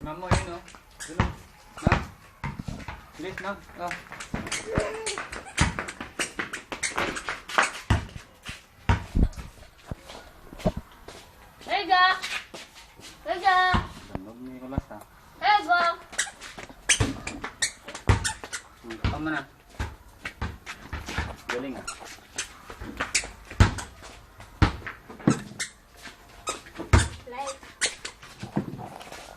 Ma'am mo, yun o. Dun o. Ma'am. Bilis, ma'am. Oh. Rega! Rega! Danog ni Kulas ha. Rega! Tama na. Galing ah. Like.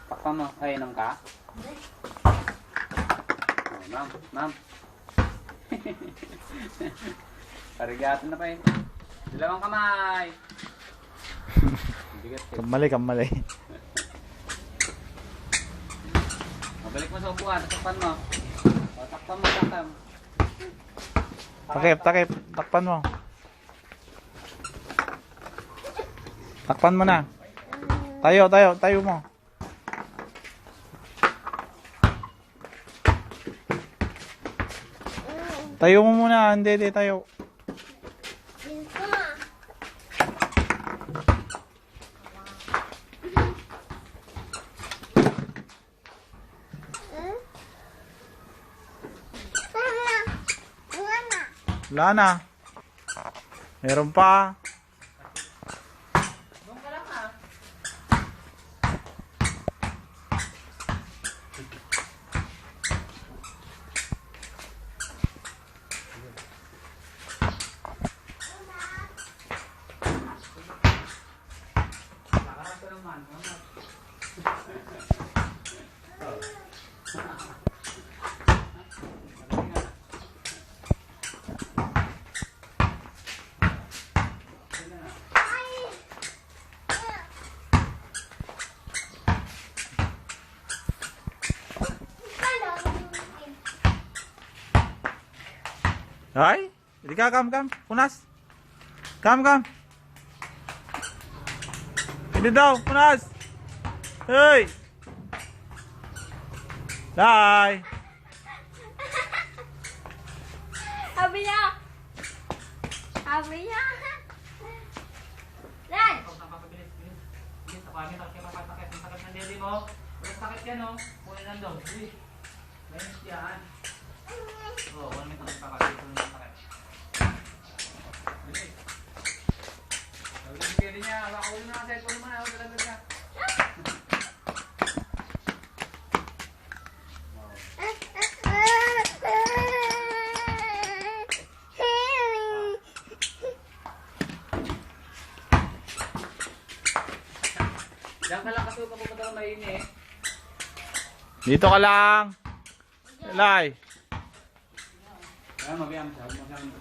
Pakpan mo. Ay, nang ka? Oh, ma'am, ma'am. Parigato na pa eh. Dalawang kamay. Bigat eh. Kamali. Mabalik mo sa upuan. Takpan mo. O, takpan mo, takpan. Takip. Takpan mo. Takpan mo na. Tayo mo. Tayo mo muna. Hindi, tayo. Wala na. Meron pa. Doon ka lang ha. Lakas ka naman. Ay, hindi ka, kam. Punas. Kam. Hindi daw, punas. Hey. Day. Sabi niya! Dad! Bilis, sakit ng sakit ng dede mo. Walang sakit yan o. Muna nandun. Bilis. Mayroon yan. Oo, walang may sakit. Walang sakit. Bilis. Sabi ng dede niya. Wala na ang cellphone mo na. Dalagal ka. Diyan ka lang kasi huwag ka pupunta ng mainit. Dito ka lang. Lay. Ayan, mabiyam. Sabi mo sa amin,